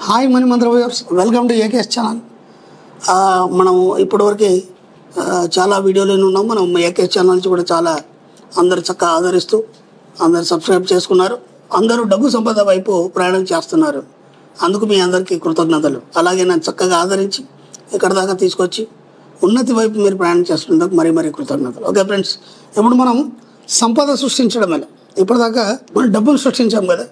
Hi money Mantra viewers, welcome to AKS channel. మనం ఇప్పటివరకు చాలా వీడియోలు ఉన్నాం. మనం ఏకేఎస్ ఛానల్ నుంచి కూడా చాలా అందరు చక్కగా ఆదరిస్తూ అందరు సబ్స్క్రైబ్ చేసుకున్నారు. అందరూ డబ్బు సంపద వైపు ప్రయాణం చేస్తున్నారు. అందుకు మీ అందరికీ కృతజ్ఞతలు. అలాగే నన్ను చక్కగా ఆదరించి ఇక్కడ దాకా తీసుకొచ్చి ఉన్నతి వైపు మీరు ప్రయాణం చేస్తున్నందుకు మరీ మరీ కృతజ్ఞతలు. ఓకే ఫ్రెండ్స్, ఇప్పుడు మనం సంపద సృష్టించడం ఎలా, ఇప్పటిదాకా మనం డబ్బును సృష్టించాం కదా,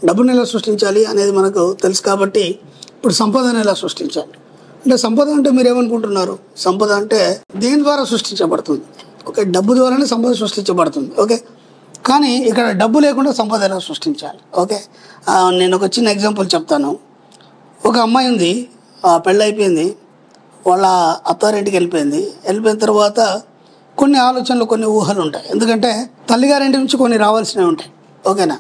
డబ్బుని ఎలా సృష్టించాలి అనేది మనకు తెలుసు. కాబట్టి ఇప్పుడు సంపదను ఎలా సృష్టించాలి అంటే, సంపద అంటే మీరు ఏమనుకుంటున్నారు? సంపద అంటే దేని ద్వారా సృష్టించబడుతుంది? ఓకే, డబ్బు ద్వారానే సంపద సృష్టించబడుతుంది. ఓకే, కానీ ఇక్కడ డబ్బు లేకుండా సంపద ఎలా సృష్టించాలి? ఓకే, నేను ఒక చిన్న ఎగ్జాంపుల్ చెప్తాను. ఒక అమ్మాయి ఉంది, పెళ్ళి అయిపోయింది, వాళ్ళ అత్తారింటికి వెళ్ళిపోయిన తర్వాత కొన్ని ఆలోచనలు, కొన్ని ఊహలు ఉంటాయి. ఎందుకంటే తల్లిగారింటి నుంచి కొన్ని రావాల్సినవి ఉంటాయి. ఓకేనా,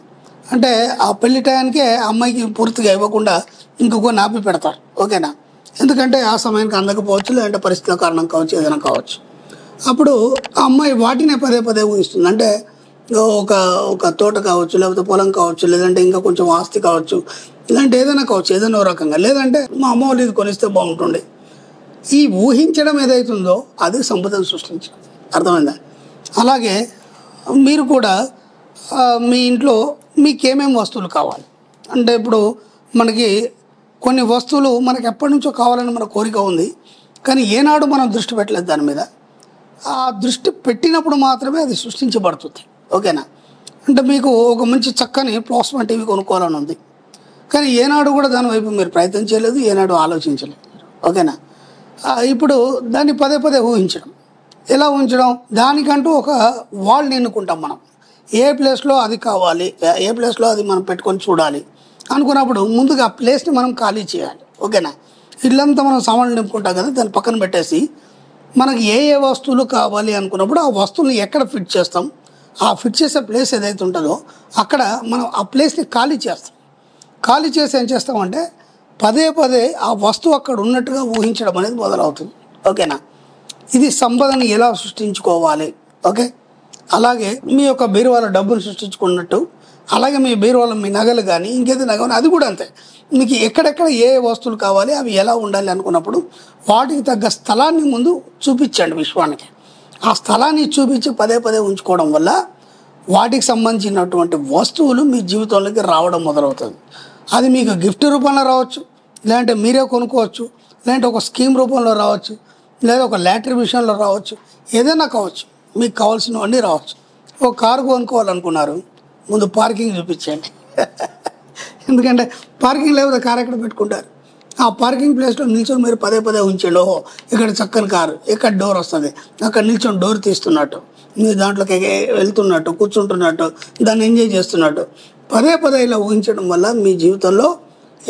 అంటే ఆ పెళ్లి టయానికే అమ్మాయికి పూర్తిగా ఇవ్వకుండా ఇంకొన్ని ఆపి పెడతారు. ఓకేనా, ఎందుకంటే ఆ సమయానికి అందకపోవచ్చు, లేదంటే పరిస్థితుల కారణం కావచ్చు, ఏదైనా కావచ్చు. అప్పుడు ఆ అమ్మాయి వాటినే పదే పదే ఊహిస్తుంది. అంటే ఒక తోట కావచ్చు, లేకపోతే పొలం కావచ్చు, లేదంటే ఇంకా కొంచెం ఆస్తి కావచ్చు, ఇలాంటి ఏదైనా కావచ్చు, ఏదైనా రకంగా. లేదంటే మా అమ్మ వాళ్ళు ఇది కొనిస్తే బాగుంటుండే. ఈ ఊహించడం ఏదైతుందో అది సంపదను సృష్టించడం. అర్థమైందా? అలాగే మీరు కూడా మీ ఇంట్లో మీకేమేమి వస్తువులు కావాలి అంటే, ఇప్పుడు మనకి కొన్ని వస్తువులు మనకి ఎప్పటి నుంచో కావాలని మన కోరిక ఉంది, కానీ ఏనాడు మనం దృష్టి పెట్టలేదు దాని మీద. ఆ దృష్టి పెట్టినప్పుడు మాత్రమే అది సృష్టించబడుతుంది. ఓకేనా, అంటే మీకు ఒక మంచి చక్కని ప్లాస్మా టీవీ కొనుక్కోవాలని ఉంది, కానీ ఏనాడు కూడా దాని వైపు మీరు ప్రయత్నం చేయలేదు, ఏనాడు ఆలోచించలేదు. ఓకేనా, ఇప్పుడు దాన్ని పదే పదే ఊహించడం. ఎలా ఊహించడం? దానికంటూ ఒక వాల్ని ఎన్నుకుంటాం మనం. ఏ ప్లేస్లో అది కావాలి, ఏ ప్లేస్లో అది మనం పెట్టుకొని చూడాలి అనుకున్నప్పుడు ముందుగా ఆ ప్లేస్ని మనం ఖాళీ చేయాలి. ఓకేనా, ఇల్లంతా మనం సామాన్లు నింపుకుంటాం కదా, దాన్ని పక్కన పెట్టేసి మనకి ఏ ఏ వస్తువులు కావాలి అనుకున్నప్పుడు ఆ వస్తువుని ఎక్కడ ఫిట్ చేస్తాం, ఆ ఫిట్ చేసే ప్లేస్ ఏదైతే ఉంటుందో అక్కడ మనం ఆ ప్లేస్ని ఖాళీ చేస్తాం. ఖాళీ చేసి ఏం చేస్తామంటే పదే పదే ఆ వస్తువు అక్కడ ఉన్నట్టుగా ఊహించడం అనేది మొదలవుతుంది. ఓకేనా, ఇది సంపదను ఎలా సృష్టించుకోవాలి. ఓకే, అలాగే మీ యొక్క బీరువాల డబ్బులు సృష్టించుకున్నట్టు, అలాగే మీ బీరువాల మీ నగలు కానీ ఇంకేదైనా కానీ అది కూడా అంతే. మీకు ఎక్కడెక్కడ ఏ వస్తువులు కావాలి, అవి ఎలా ఉండాలి అనుకున్నప్పుడు వాటికి తగ్గ స్థలాన్ని ముందు చూపించండి విశ్వానికి. ఆ స్థలాన్ని చూపించి పదే పదే ఉంచుకోవడం వల్ల వాటికి సంబంధించినటువంటి వస్తువులు మీ జీవితంలోకి రావడం మొదలవుతుంది. అది మీకు గిఫ్ట్ రూపంలో రావచ్చు, లేదంటే మీరే కొనుక్కోవచ్చు, లేదంటే ఒక స్కీమ్ రూపంలో రావచ్చు, లేదా ఒక లాటరీ విషయంలో రావచ్చు, ఏదైనా కావచ్చు, మీకు కావాల్సినవన్నీ రావచ్చు. ఒక కారు కొనుక్కోవాలనుకున్నారు, ముందు పార్కింగ్ చూపించండి. ఎందుకంటే పార్కింగ్ లేకపోతే కారు ఎక్కడ పెట్టుకుంటారు? ఆ పార్కింగ్ ప్లేస్లో నిల్చొని మీరు పదే పదే ఉంచండి. ఓహో, ఇక్కడ చక్కని కారు, ఇక్కడ డోర్ వస్తుంది, అక్కడ నిల్చొని డోర్ తీస్తున్నట్టు, మీరు దాంట్లోకి వెళ్తున్నట్టు, కూర్చుంటున్నట్టు, దాన్ని ఎంజాయ్ చేస్తున్నట్టు పదే పదే ఇలా ఊహించడం వల్ల మీ జీవితంలో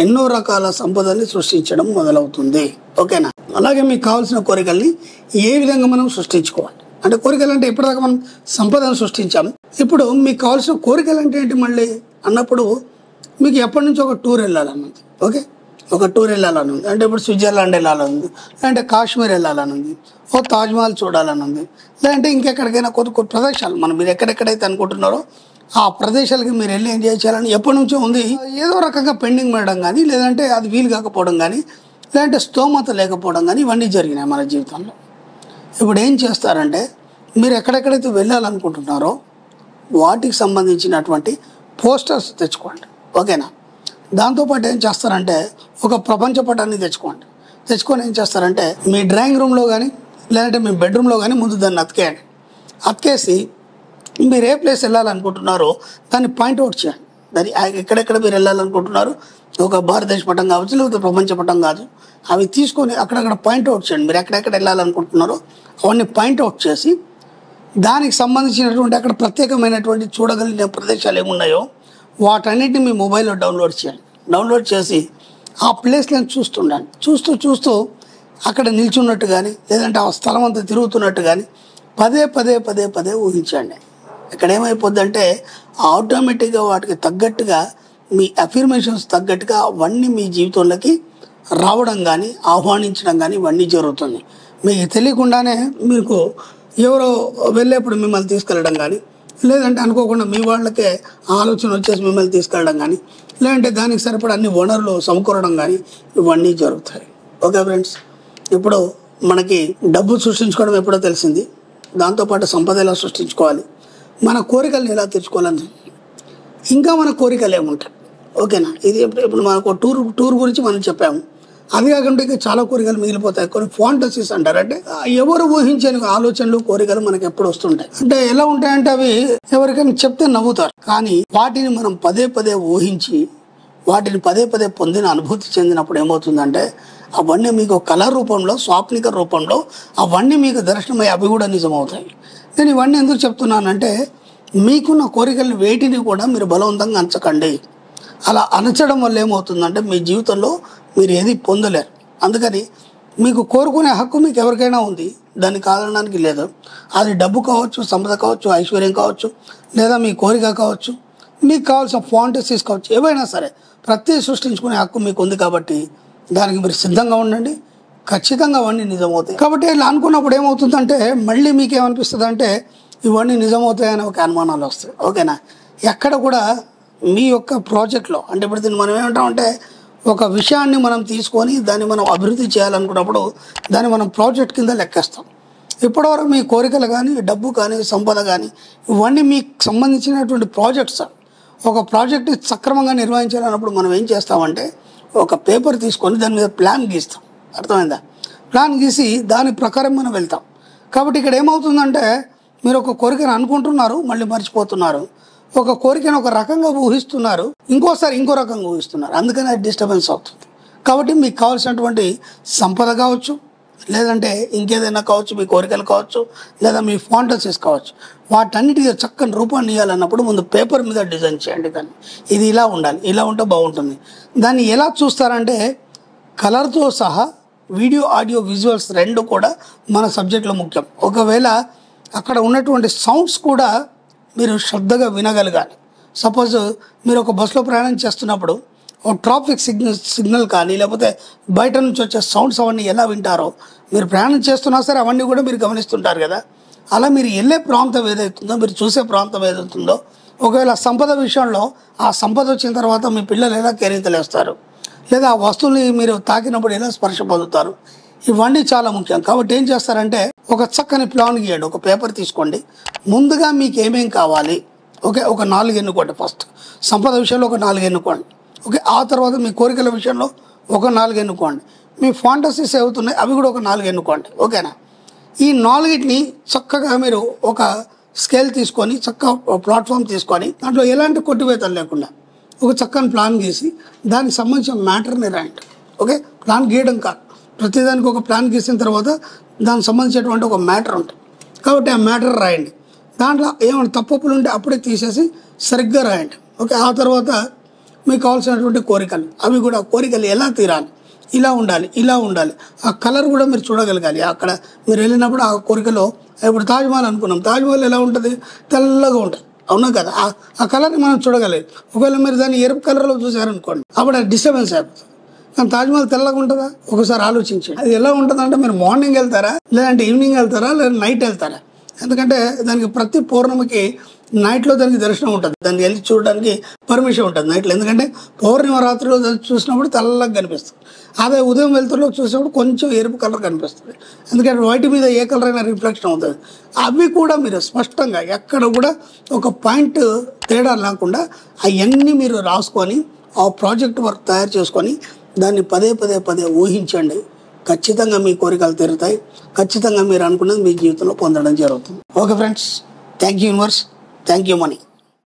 ఎన్నో రకాల సంపదల్ని సృష్టించడం మొదలవుతుంది. ఓకేనా, అలాగే మీకు కావాల్సిన కోరికల్ని ఏ విధంగా మనం సృష్టించుకోవాలి అంటే, కోరికలు అంటే ఇప్పటిదాకా మనం సంపదను సృష్టించాము. ఇప్పుడు మీకు కావాల్సిన కోరికలు అంటే ఏంటి మళ్ళీ అన్నప్పుడు, మీకు ఎప్పటి నుంచో ఒక టూర్ వెళ్ళాలని ఉంది. ఓకే, ఒక టూర్ వెళ్ళాలని ఉంది అంటే, ఇప్పుడు స్విట్జర్లాండ్ వెళ్ళాలని ఉంది, లేదంటే కాశ్మీర్ వెళ్ళాలని ఉంది, ఓ తాజ్మహల్ చూడాలని ఉంది, లేదంటే ఇంకెక్కడికైనా కొత్త కొత్త ప్రదేశాలు మీరు ఎక్కడెక్కడైతే అనుకుంటున్నారో ఆ ప్రదేశాలకి మీరు వెళ్ళి ఎంజాయ్ చేయాలని ఎప్పటి నుంచో ఉంది. ఏదో రకంగా పెండింగ్ పడడం కానీ, లేదంటే అది వీలు కాకపోవడం కానీ, లేదంటే స్తోమత లేకపోవడం కానీ, ఇవన్నీ జరిగినాయి మన జీవితంలో. ఇప్పుడు ఏం చేస్తారంటే, మీరు ఎక్కడెక్కడైతే వెళ్ళాలనుకుంటున్నారో వాటికి సంబంధించినటువంటి పోస్టర్స్ తెచ్చుకోండి. ఓకేనా, దాంతోపాటు ఏం చేస్తారంటే ఒక ప్రపంచ పటాన్ని తెచ్చుకొని ఏం చేస్తారంటే మీ డ్రాయింగ్ రూమ్లో కానీ, లేదంటే మీ బెడ్రూమ్లో కానీ ముందు దాన్ని అతికేసి మీరు ఏ ప్లేస్ వెళ్ళాలనుకుంటున్నారో దాన్ని పాయింట్అవుట్ చేయండి. దాన్ని ఎక్కడెక్కడ మీరు వెళ్ళాలనుకుంటున్నారు, ఒక భారతదేశ పటం కావచ్చు, లేకపోతే ప్రపంచ పటం కాదు, అవి తీసుకొని అక్కడక్కడ పాయింట్అవుట్ చేయండి. మీరు ఎక్కడెక్కడ వెళ్ళాలనుకుంటున్నారో అవన్నీ పాయింట్అవుట్ చేసి దానికి సంబంధించినటువంటి అక్కడ ప్రత్యేకమైనటువంటి చూడగలిగిన ప్రదేశాలు ఏమున్నాయో వాటన్నిటిని మీ మొబైల్లో డౌన్లోడ్ చేసి ఆ ప్లేస్లను చూస్తుండండి. చూస్తూ అక్కడ నిల్చున్నట్టు కానీ, లేదంటే ఆ స్థలం అంతా తిరుగుతున్నట్టు కానీ పదే పదే పదే పదే ఊహించండి. ఇక్కడ ఏమైపోద్దంటే ఆటోమేటిక్గా వాటికి తగ్గట్టుగా మీ అఫర్మేషన్స్ తగ్గట్టుగా అవన్నీ మీ జీవితంలోకి రావడం కానీ, ఆహ్వానించడం కానీ ఇవన్నీ జరుగుతుంది. మీకు తెలియకుండానే మీకు ఎవరో వెళ్ళేప్పుడు మిమ్మల్ని తీసుకెళ్ళడం కానీ, లేదంటే అనుకోకుండా మీ వాళ్ళకే ఆలోచన వచ్చేసి మిమ్మల్ని తీసుకెళ్ళడం కానీ, లేదంటే దానికి సరిపడా అన్ని వనరులు సమకూరడం కానీ ఇవన్నీ జరుగుతాయి. ఓకే ఫ్రెండ్స్, ఇప్పుడు మనకి డబ్బు సృష్టించుకోవడం ఎప్పుడో తెలిసింది, దాంతోపాటు సంపద ఎలా సృష్టించుకోవాలి, మన కోరికలను ఎలా తెచ్చుకోవాలని, ఇంకా మన కోరికలు ఏముంటాయి. ఓకేనా, ఇది ఇప్పుడు మనకు టూర్ గురించి మనం చెప్పాము. అది కాకుండా ఇంకా చాలా కోరికలు మిగిలిపోతాయి. కొన్ని ఫాంటసీస్ అంటారు, అంటే ఎవరు ఊహించని ఆలోచనలు కోరికలు మనకి ఎప్పుడు వస్తుంటాయి. అంటే ఎలా ఉంటాయంటే అవి ఎవరికైనా చెప్తే నవ్వుతారు, కానీ వాటిని మనం పదే పదే ఊహించి వాటిని పదే పదే పొందిన అనుభూతి చెందినప్పుడు ఏమవుతుందంటే అవన్నీ మీకు కళ రూపంలో, స్వాప్నిక రూపంలో అవన్నీ మీకు దర్శనమై అవి కూడా నిజమవుతాయి. నేను ఇవన్నీ ఎందుకు చెప్తున్నానంటే మీకున్న కోరికలు వేటిని కూడా మీరు బలవంతంగా అంచకండి. అలా అణచడం వల్ల ఏమవుతుందంటే మీ జీవితంలో మీరు ఏది పొందలేరు. అందుకని మీకు కోరుకునే హక్కు మీకు ఎవరికైనా ఉంది, దాన్ని కాదనడానికి లేదు. అది డబ్బు కావచ్చు, సంపద కావచ్చు, ఐశ్వర్యం కావచ్చు, లేదా మీ కోరిక కావచ్చు, మీకు కావాల్సిన ఫాంటసీస్ కావచ్చు, ఏవైనా సరే ప్రతి సృష్టించుకునే హక్కు మీకు ఉంది. కాబట్టి దానికి మీరు సిద్ధంగా ఉండండి, ఖచ్చితంగా అవన్నీ నిజమవుతాయి. కాబట్టి ఇలా అనుకున్నప్పుడు ఏమవుతుందంటే మళ్ళీ మీకు ఏమనిపిస్తుంది అంటే ఇవన్నీ నిజమవుతాయని ఒక అనుమానాలు వస్తాయి. ఓకేనా, ఎక్కడ కూడా మీ యొక్క ప్రాజెక్ట్లో, అంటే ఇప్పుడు దీన్ని మనం ఏమంటామంటే ఒక విషయాన్ని మనం తీసుకొని దాన్ని మనం అభివృద్ధి చేయాలనుకున్నప్పుడు దాన్ని మనం ప్రాజెక్ట్ కింద లెక్కేస్తాం. ఇప్పటివరకు మీ కోరికలు కానీ, డబ్బు కానీ, సంపద కానీ ఇవన్నీ మీకు సంబంధించినటువంటి ప్రాజెక్ట్స్. ఒక ప్రాజెక్ట్ సక్రమంగా నిర్వహించాలన్నప్పుడు మనం ఏం చేస్తామంటే ఒక పేపర్ తీసుకొని దాని మీద ప్లాన్ గీస్తాం. అర్థమైందా? ప్లాన్ గీసి దాని ప్రకారం మనం వెళ్తాం. కాబట్టి ఇక్కడ ఏమవుతుందంటే మీరు ఒక కోరికను అనుకుంటున్నారు, మళ్ళీ మర్చిపోతున్నారు. ఒక కోరికను ఒక రకంగా ఊహిస్తున్నారు, ఇంకోసారి ఇంకో రకంగా ఊహిస్తున్నారు. అందుకని అది డిస్టర్బెన్స్ అవుతుంది. కాబట్టి మీకు కావాల్సినటువంటి సంపద కావచ్చు, లేదంటే ఇంకేదైనా కావచ్చు, మీ కోరికలు కావచ్చు, లేదా మీ ఫాంటసీస్ కావచ్చు, వాటన్నిటికీ చక్కని రూపాన్ని ఇవ్వాలన్నప్పుడు ముందు పేపర్ మీద డిజైన్ చేయండి. దాన్ని ఇది ఇలా ఉండాలి, ఇలా ఉంటే బాగుంటుంది. దాన్ని ఎలా చూస్తారంటే కలర్తో సహా వీడియో, ఆడియో, విజువల్స్ రెండు కూడా మన సబ్జెక్ట్లో ముఖ్యం. ఒకవేళ అక్కడ ఉన్నటువంటి సౌండ్స్ కూడా మీరు శ్రద్ధగా వినగలగాలి. సపోజ్ మీరు ఒక బస్సులో ప్రయాణం చేస్తున్నప్పుడు ఒక ట్రాఫిక్ సిగ్నల్ కానీ, లేకపోతే బయట నుంచి వచ్చే సౌండ్స్ అవన్నీ ఎలా వింటారో, మీరు ప్రయాణం చేస్తున్నా సరే అవన్నీ కూడా మీరు గమనిస్తుంటారు కదా. అలా మీరు వెళ్ళే ప్రాంతం ఏదైతుందో, మీరు చూసే ప్రాంతం ఏదైతుందో, ఒకవేళ సంపద విషయంలో ఆ సంపద వచ్చిన తర్వాత మీ పిల్లలు ఎలా కేరింతలేస్తారు, లేదా ఆ వస్తువుని మీరు తాకినప్పుడు ఎలా స్పర్శ పొందుతారు, ఇవన్నీ చాలా ముఖ్యం. కాబట్టి ఏం చేస్తారంటే ఒక చక్కని ప్లాన్ గీయండి. ఒక పేపర్ తీసుకోండి, ముందుగా మీకు ఏమేం కావాలి, ఓకే, ఒక 4 ఎన్నుకోండి. ఫస్ట్ సంపద విషయంలో ఒక 4 ఎన్నుకోండి. ఓకే, ఆ తర్వాత మీ కోరికల విషయంలో ఒక 4 ఎన్నుకోండి. మీ ఫాంటసీస్ అవుతున్నాయి అవి కూడా ఒక 4 ఎన్నుకోండి. ఓకేనా, ఈ 4టిని చక్కగా మీరు ఒక స్కేల్ తీసుకొని, చక్కగా ప్లాట్ఫామ్ తీసుకొని, దాంట్లో ఎలాంటి కొట్టివేతలు లేకుండా ఒక చక్కని ప్లాన్ గీసి దానికి సంబంధించిన మ్యాటర్ని రాయండి. ఓకే, ప్లాన్ గీయడం కాదు, ప్రతిదానికి ఒక ప్లాన్ గీసిన తర్వాత దానికి సంబంధించినటువంటి ఒక మ్యాటర్ ఉంటుంది. కాబట్టి ఆ మ్యాటర్ రాయండి. దాంట్లో ఏమైనా తప్పులు ఉంటే అప్పుడే తీసేసి సరిగ్గా రాయండి. ఓకే, ఆ తర్వాత మీకు కావాల్సినటువంటి కోరికలు, అవి కూడా కోరికలు ఎలా తీరాలి, ఇలా ఉండాలి, ఇలా ఉండాలి. ఆ కలర్ కూడా మీరు చూడగలగాలి. అక్కడ మీరు వెళ్ళినప్పుడు ఆ కోరికలో, ఇప్పుడు తాజ్మహల్ అనుకున్నాం, తాజ్మహల్ ఎలా ఉంటుంది, తెల్లగా ఉంటుంది, అవునా కదా. ఆ కలర్ని మనం చూడగలిగాం. ఒకవేళ మీరు దాన్ని ఎరుపు కలర్లో చూసారనుకోండి, అప్పుడు అది డిస్టర్బెన్స్ అయిపోతుంది. కానీ తాజ్మహల్ తెల్లగా ఉంటుందా, ఒకసారి ఆలోచించండి. అది ఎలా ఉంటుందంటే మీరు మార్నింగ్ వెళ్తారా, లేదంటే ఈవినింగ్ వెళ్తారా, లేదా నైట్ వెళ్తారా. ఎందుకంటే దానికి ప్రతి పౌర్ణమికి నైట్లో దానికి దర్శనం ఉంటుంది, దాన్ని వెళ్ళి చూడడానికి పర్మిషన్ ఉంటుంది నైట్లో. ఎందుకంటే పౌర్ణిమ రాత్రిలో చూసినప్పుడు తెల్లగా కనిపిస్తుంది. అదే ఉదయం వెళ్తులో చూసినప్పుడు కొంచెం ఎరుపు కలర్ కనిపిస్తుంది. ఎందుకంటే వైట్ మీద ఏ కలర్ అయినా రిఫ్లెక్షన్ అవుతుంది. అవి కూడా మీరు స్పష్టంగా ఎక్కడ కూడా ఒక పాయింట్ తేడా లేకుండా అవన్నీ మీరు రాసుకొని ఆ ప్రాజెక్ట్ వర్క్ తయారు చేసుకొని దాన్ని పదే పదే పదే ఊహించండి. ఖచ్చితంగా మీ కోరికలు తీరుతాయి. ఖచ్చితంగా మీరు అనుకున్నది మీ జీవితంలో పొందడం జరుగుతుంది. Okay friends, thank you universe, thank you money.